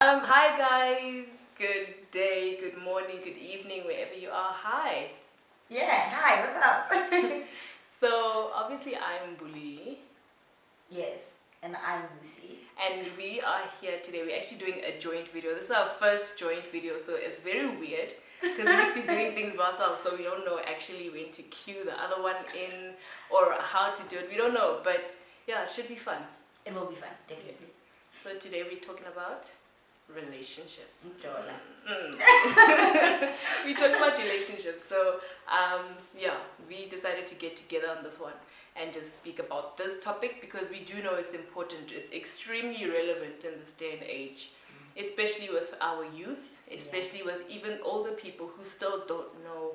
Hi guys, good day, good morning, good evening, wherever you are. Hi. Yeah, hi, what's up? So obviously I'm Buli, Yes, and I'm Busi. and we are here today. We're actually doing a joint video. This is our first joint video, so it's very weird because we're used to doing things by ourselves, so we don't know actually when to cue the other one in or how to do it. We don't know, but yeah, it should be fun. It will be fun, definitely. So today we're talking about relationships. Jola. We talk about relationships. So yeah, we decided to get together on this one and just speak about this topic because we do know it's important. It's extremely relevant in this day and age, especially with our youth, especially with even older people who still don't know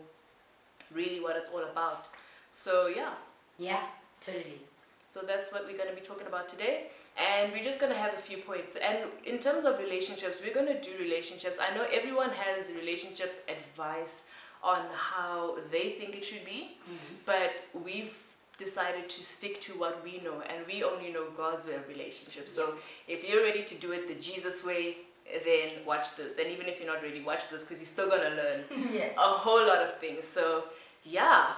really what it's all about. So yeah. Yeah, totally. So that's what we're going to be talking about today. And we're just going to have a few points. And in terms of relationships, we're going to do relationships. I know everyone has relationship advice on how they think it should be. But we've decided to stick to what we know. And we only know God's way of relationships. So if you're ready to do it the Jesus way, then watch this. And even if you're not ready, watch this because you're still going to learn a whole lot of things. So yeah.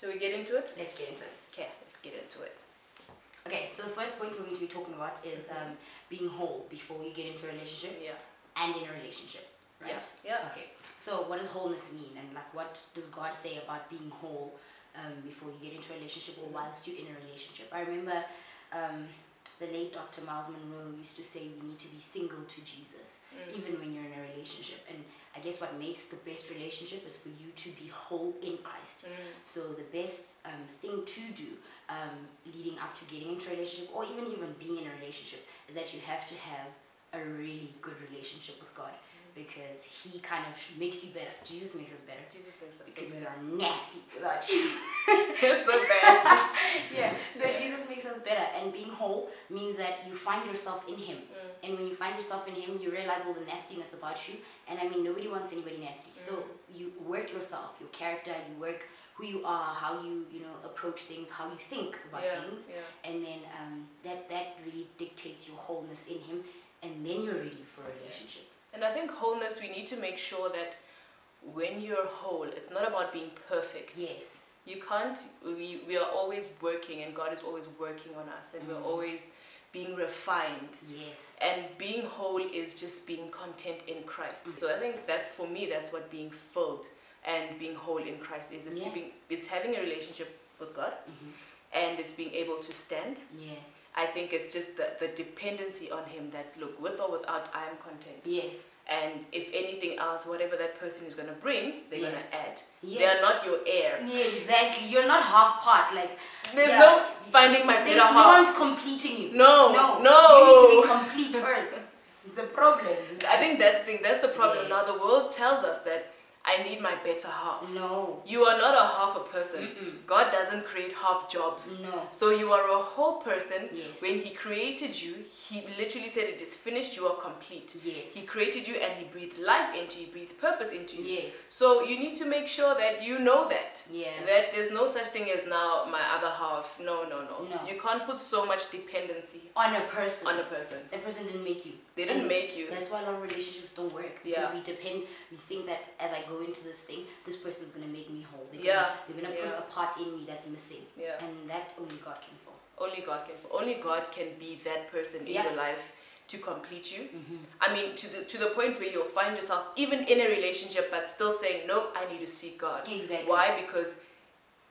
Shall we get into it? Let's get into it. Okay, let's get into it. Okay, so the first point we're going to be talking about is being whole before you get into a relationship and in a relationship, right? Yeah. Okay, so what does wholeness mean, and like what does God say about being whole before you get into a relationship or whilst you're in a relationship? I remember the late Dr. Miles Monroe used to say we need to be single to Jesus, even when you're in a relationship. And I guess what makes the best relationship is for you to be whole in Christ. So the best thing to do leading up to getting into a relationship or even being in a relationship is that you have to have a really good relationship with God. Because he kind of makes you better. Jesus makes us better. Jesus makes us because so we better. are nasty without Jesus. You're so bad. Yeah. So Jesus makes us better, and being whole means that you find yourself in him. And when you find yourself in him, you realize all the nastiness about you. And I mean, nobody wants anybody nasty. So you work yourself, your character. You work who you are, how you approach things, how you think about things, and then that really dictates your wholeness in him. And then you're ready for a relationship. And I think wholeness, we need to make sure that when you're whole, it's not about being perfect. Yes. You can't, we are always working, and God is always working on us, and we're always being refined. Yes. And being whole is just being content in Christ. So I think that's, for me, that's what being filled and being whole in Christ is to be, it's having a relationship with God, and it's being able to stand. I think it's just the dependency on him that, look, with or without, I am content. Yes. And if anything else, whatever that person is going to bring, they're going to add. Yes. They are not your heir. Yeah, exactly. You're not half part. Like, there's no finding my better half. No one's completing you. No. You need to be complete first. It's the problem. I think that's the problem. Yes. Now the world tells us that I need my better half. No. You are not a half a person. God doesn't create half jobs. No. So you are a whole person. Yes. When he created you, he literally said it is finished, you are complete. Yes. He created you and he breathed life into you, breathed purpose into you. Yes. So you need to make sure that you know that. Yeah. That there's no such thing as now my other half. No. You can't put so much dependency on a person. That person didn't make you. They didn't make you. That's why a lot of relationships don't work. Because we think that as I go into this thing, this person's going to make me whole. They're going to put a part in me that's missing. And that only God can fill. Only God can fill. Only God can be that person in your life to complete you. I mean, to the point where you'll find yourself even in a relationship but still saying, nope, I need to seek God. Exactly. Why? Because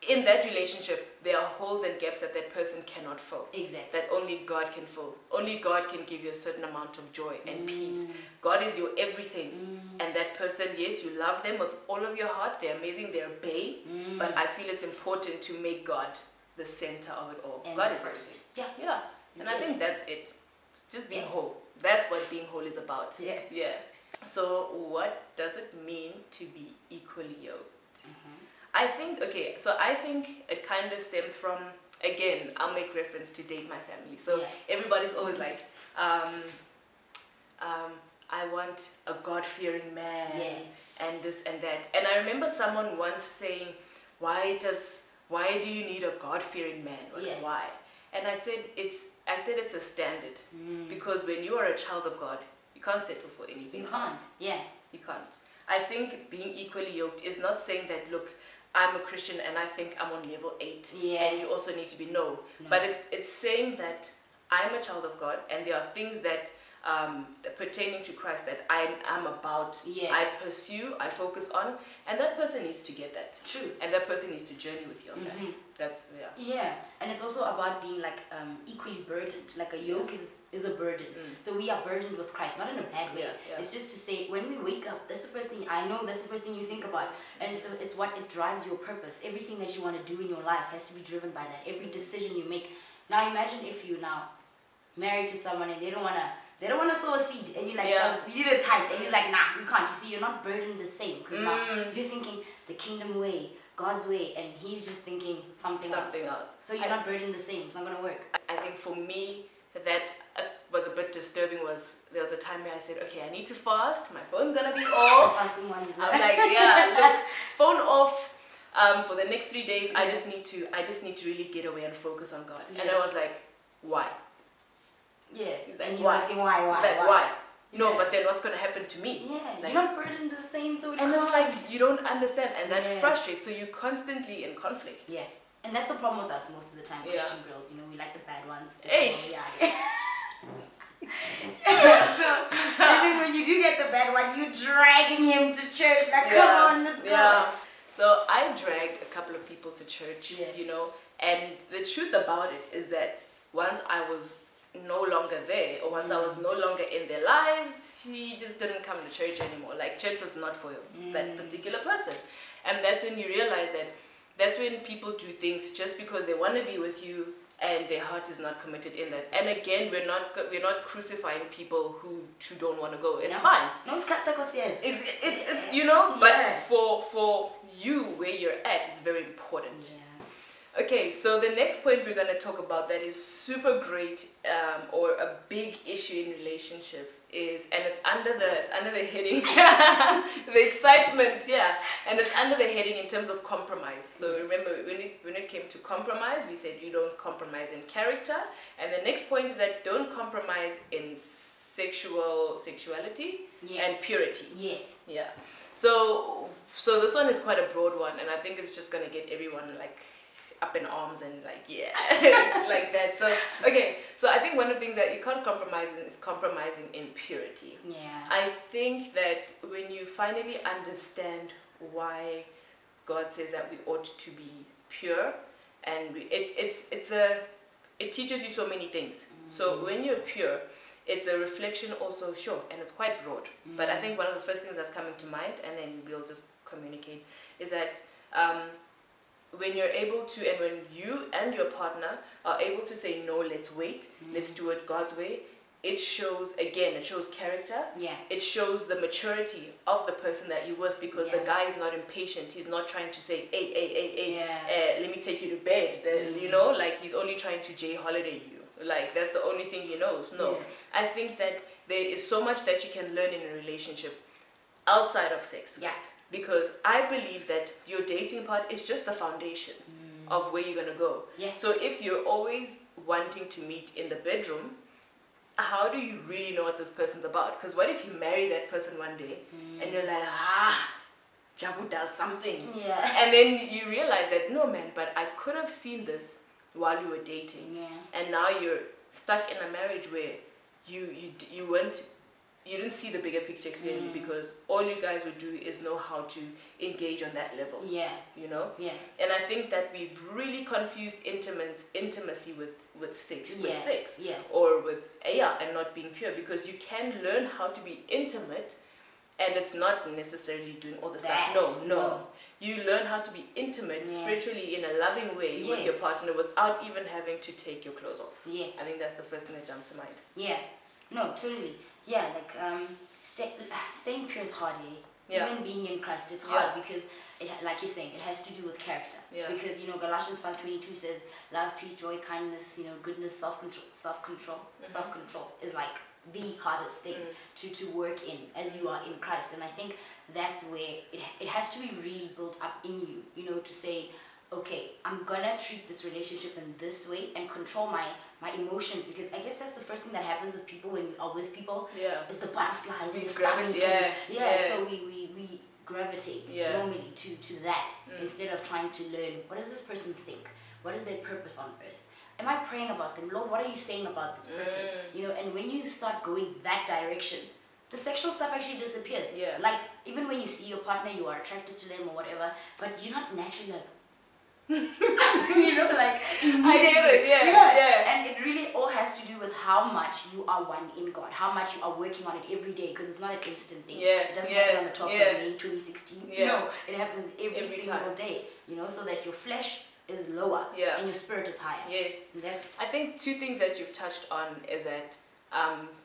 in that relationship, there are holes and gaps that person cannot fill. Exactly. That only God can fill. Only God can give you a certain amount of joy and peace. God is your everything. And that person, yes, you love them with all of your heart. They're amazing. They're bae. But I feel it's important to make God the center of it all. And God is first. everything. Yeah. And I think that's it. Just being whole. That's what being whole is about. Yeah. So what does it mean to be equally yoked? I think it kind of stems from, again, I'll make reference to Date My Family. So everybody's always like, I want a God-fearing man and this and that. And I remember someone once saying, why do you need a God-fearing man? Why? And I said it's a standard. Because when you are a child of God, you can't settle for anything You can't. else. Yeah. You can't. I think being equally yoked is not saying that, look, I'm a Christian and I think I'm on level 8 and you also need to be no. But it's saying that I'm a child of God and there are things that pertaining to Christ that I'm about, I pursue, I focus on, and that person needs to get that. True. And that person needs to journey with you on that. That's Yeah, and it's also about being like equally burdened. Like a yoke is a burden. So we are burdened with Christ, not in a bad way. It's just to say when we wake up, that's the first thing I know. That's the first thing you think about, and it's what it drives your purpose. Everything that you want to do in your life has to be driven by that. Every decision you make. Now imagine if you now married to someone and they don't wanna sow a seed, and you're like, you need a tithe, and he's like, nah, we can't. You see, you're not burdened the same, because now you're thinking the kingdom way, God's way, and he's just thinking something else. So you're not burdened the same. It's not gonna work. I think for me that was a bit disturbing. There was a time where I said, okay, I need to fast. My phone's gonna be off. Fasting ones. I'm like, look, phone off. For the next 3 days, I just need to really get away and focus on God. And I was like, why? He's like, and he's asking why? He's like, why? No, but then what's going to happen to me? Like, you're not burdened the same, so and it's like, you don't understand, and that frustrates, so you're constantly in conflict. And that's the problem with us most of the time, Christian girls, you know, we like the bad ones. So, I think when you do get the bad one, you're dragging him to church, like, come on, let's go. So I dragged a couple of people to church, you know, and the truth about it is that once I was no longer there, or once I was no longer in their lives, he just didn't come to church anymore. Like, church was not for that particular person. And that's when you realize that's when people do things just because they want to be with you and their heart is not committed in that. And again, we're not crucifying people who don't want to go. It's fine. No, it's you know, but for you where you're at, it's very important. Okay, so the next point we're going to talk about that is super great, or a big issue in relationships is, and it's under the heading, the excitement, and it's under the heading in terms of compromise. So remember, when it came to compromise, we said you don't compromise in character, and the next point is that don't compromise in sexuality and purity. So this one is quite a broad one, and I think it's just going to get everyone like up in arms and like like that. So so I think one of the things that you can't compromise in is compromising in purity. I think that when you finally understand why God says that we ought to be pure, and it teaches you so many things. So when you're pure, it's a reflection also, and it's quite broad, but I think one of the first things that's coming to mind, and then we'll just communicate, is that when you're able to, and when you and your partner are able to say, no, let's wait, let's do it God's way, it shows character. It shows the maturity of the person that you're with, because the guy is not impatient. He's not trying to say, hey, let me take you to bed. You know, like, he's only trying to holiday you. Like, that's the only thing he knows. No. I think that there is so much that you can learn in a relationship outside of sex. Because I believe that your dating part is just the foundation of where you're going to go. So if you're always wanting to meet in the bedroom, how do you really know what this person's about? Because what if you marry that person one day and you're like, Jabu does something. And then you realize that, no man, but I could have seen this while you were dating. And now you're stuck in a marriage where you didn't see the bigger picture clearly, because all you guys would do is know how to engage on that level. You know? And I think that we've really confused intimacy with sex. Or with and not being pure, because you can learn how to be intimate, and it's not necessarily doing all the stuff. No. You learn how to be intimate spiritually in a loving way with your partner without even having to take your clothes off. I think that's the first thing that jumps to mind. No, totally. Like, staying pure is hard, Even being in Christ, it's hard because, like you're saying, it has to do with character. Because, you know, Galatians 5:22 says, love, peace, joy, kindness, you know, goodness, self-control. Self-control is like the hardest thing to work in as you are in Christ. And I think that's where it has to be really built up in you, you know, to say, okay, I'm gonna treat this relationship in this way and control my emotions, because I guess that's the first thing that happens with people when we are with people. Yeah. Is the butterflies in We the stomach. yeah. So we gravitate normally to that instead of trying to learn, what does this person think? What is their purpose on earth? Am I praying about them? Lord, what are you saying about this person? You know, and when you start going that direction, the sexual stuff actually disappears. Yeah. Like, even when you see your partner, you are attracted to them or whatever, but you're not naturally like, you know, like immediately. I get it, yeah. And it really all has to do with how much you are one in God, how much you are working on it every day, because it's not an instant thing. Yeah. It doesn't happen on the top of May 2016. Yeah. No, it happens every single time. day, you know, so that your flesh is lower and your spirit is higher. Yes. And that's, I think two things that you've touched on is that,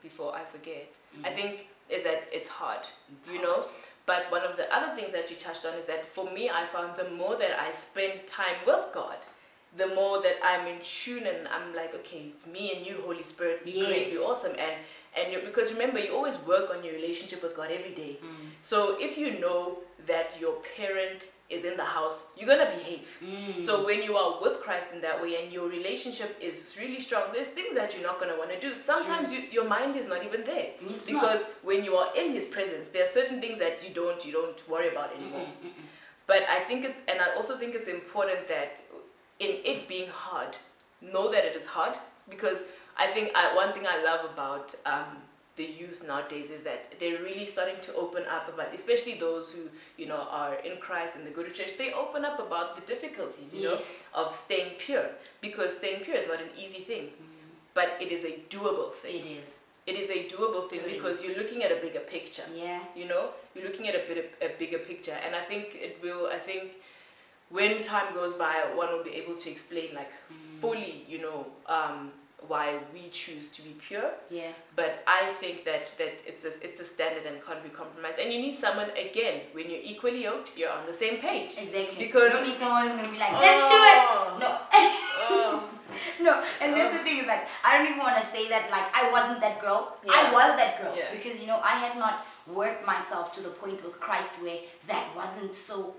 before I forget, I think is that it's hard, you know. But one of the other things that you touched on is that for me, I found the more that I spend time with God, the more that I'm in tune, and I'm like, okay, it's me and you, Holy Spirit, be great, be awesome. And you, because remember, you always work on your relationship with God every day. So if you know that your parent is in the house, you're gonna behave. So when you are with Christ in that way and your relationship is really strong, there's things that you're not gonna want to do. Sometimes your mind is not even there, because when you are in His presence, there are certain things that you don't worry about anymore. But I think it's, and I also think it's important that in it being hard, know that it is hard, because I think one thing I love about the youth nowadays is that they're really starting to open up about, especially those who, you know, are in Christ and they go to church, they open up about the difficulties, you know, of staying pure, because staying pure is not an easy thing, but it is a doable thing. it is. It is a doable thing because you're looking at a bigger picture. You know, you're looking at a bigger picture, and I think it will. I think when time goes by, one will be able to explain like fully, you know, why we choose to be pure. But I think that it's a standard and can't be compromised. And you need someone, again, when you're equally yoked, you're on the same page. Exactly. Because you don't need someone who's gonna be like, let's do it. No. No. And that's the thing, is like, I don't even want to say that like I wasn't that girl. I was that girl, because you know, I had not worked myself to the point with Christ where that wasn't so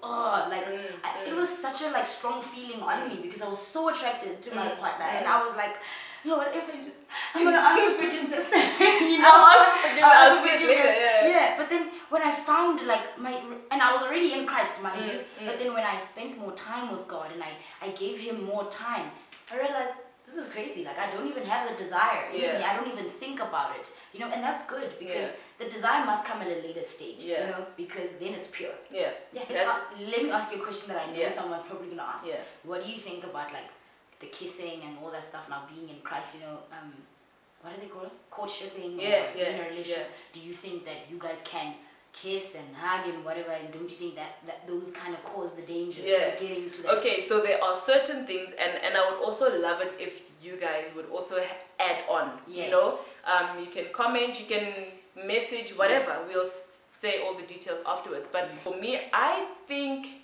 it was such a like strong feeling on me, because I was so attracted to my partner, and I was like, Lord, if I'm gonna ask for forgiveness, you know, I'll ask for forgiveness. But then when I found like and I was already in Christ, mind you, but then when I spent more time with God and I gave Him more time, I realized this is crazy. Like, I don't even have the desire. I don't even think about it. You know, and that's good, because the desire must come at a later stage. You know, because then it's pure. Let me ask you a question that I know someone's probably gonna ask. What do you think about like the kissing and all that stuff now, being in Christ? You know, what do they call it? Courtshipping. Being in a relationship. Do you think that you guys can kiss and hug and whatever, and don't you think that those kind of cause the danger of getting to that? Okay, so there are certain things, and I would also love it if you guys would also add on. You know, you can comment, you can message, whatever. We'll say all the details afterwards. But for me, I think,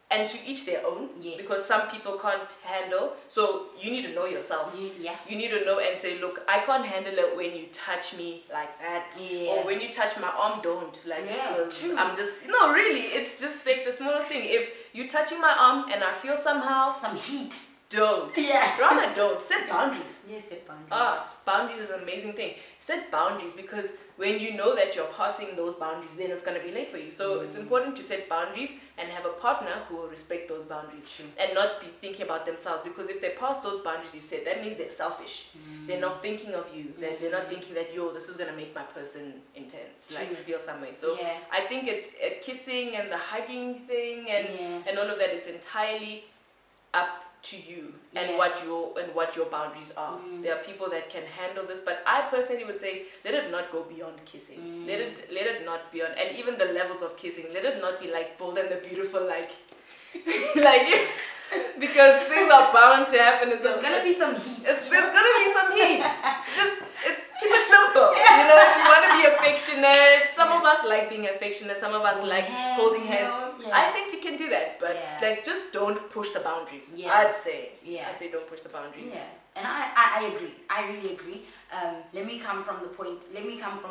and to each their own, because some people can't handle, so you need to know yourself. You need to know and say, look, I can't handle it when you touch me like that, or when you touch my arm, don't, like, because I'm just, no, really, it's just like the smallest thing. If you're touching my arm and I feel somehow some heat, don't. Rather don't. Set boundaries. Set boundaries. Boundaries is an amazing thing. Set boundaries, because when you know that you're passing those boundaries, then it's going to be late for you. So it's important to set boundaries and have a partner who will respect those boundaries and not be thinking about themselves, because if they pass those boundaries you've set, that means they're selfish. They're not thinking of you. They're not thinking that, yo, this is going to make my person intense, like feel some way. So I think it's a kissing and the hugging thing and all of that. It's entirely up to you and what your boundaries are. There are people that can handle this, but I personally would say, let it not go beyond kissing. Let it not beyond, and even the levels of kissing, let it not be like Bold and the Beautiful, like because things are bound to happen. There's gonna be some heat. There's gonna be some heat. Keep it simple. You know, if you want to be affectionate, some of us like being affectionate, some of us like holding hands. I think you can do that, but like, just don't push the boundaries. I'd say don't push the boundaries. And I agree. I really agree. Let me come from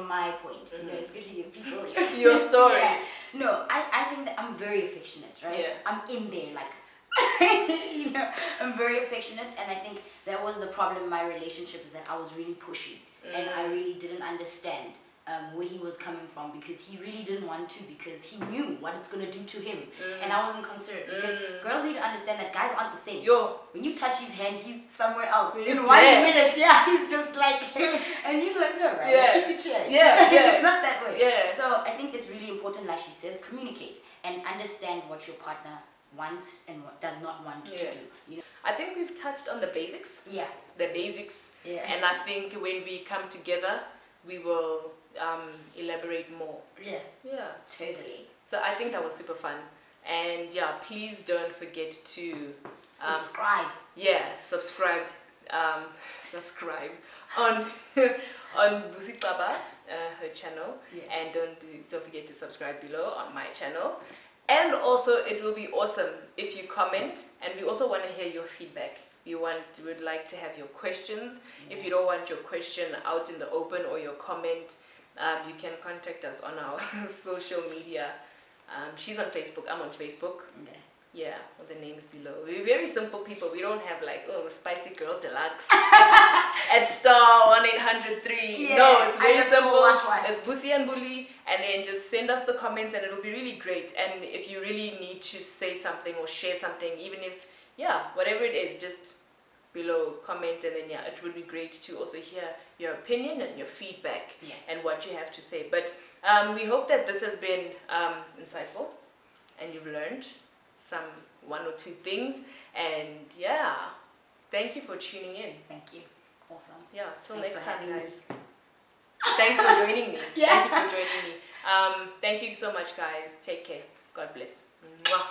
my point. You know, it's good to give people your story. No, I think that I'm very affectionate, right? I'm in there, like you know, I'm very affectionate, and I think that was the problem in my relationship, is that I was really pushy, and I really didn't understand where he was coming from, because he really didn't want to, because he knew what it's gonna do to him, and I wasn't concerned, because girls need to understand that guys aren't the same. Yo, when you touch his hand, he's somewhere else. He's In there. 1 minute, yeah, he's just like, and you're like, no, right? Yeah. Keep it chill. Yeah, yeah. It's not that way. Yeah. So I think it's really important, like she says, communicate and understand what your partner wants and what does not want to do. You know? I think we've touched on the basics. Yeah. The basics. Yeah. And I think when we come together, we will elaborate more. Yeah. Yeah. Totally. So I think that was super fun. And yeah, please don't forget to subscribe. Subscribe. Subscribe on on Busi Xaba, her channel, and don't forget to subscribe below on my channel. And also, it will be awesome if you comment, and we also want to hear your feedback. We would like to have your questions. If you don't want your question out in the open or your comment, you can contact us on our social media. She's on Facebook. I'm on Facebook. Yeah, well, the name's below. We're very simple people. We don't have like, oh, Spicy Girl Deluxe at star 1-800-3. Yeah, no, it's very simple. Wash. It's Busi and Bully, and then just send us the comments, and it'll be really great. And if you really need to say something or share something, even if, whatever it is, just below comment, and then it would be great to also hear your opinion and your feedback and what you have to say. But we hope that this has been insightful, and you've learned one or two things, and thank you for tuning in. Thank you. Awesome. Till Thanks next for time, having me. guys. Thanks for joining me. Yeah. Thank you for joining me. Thank you so much, guys. Take care. God bless. Mwah.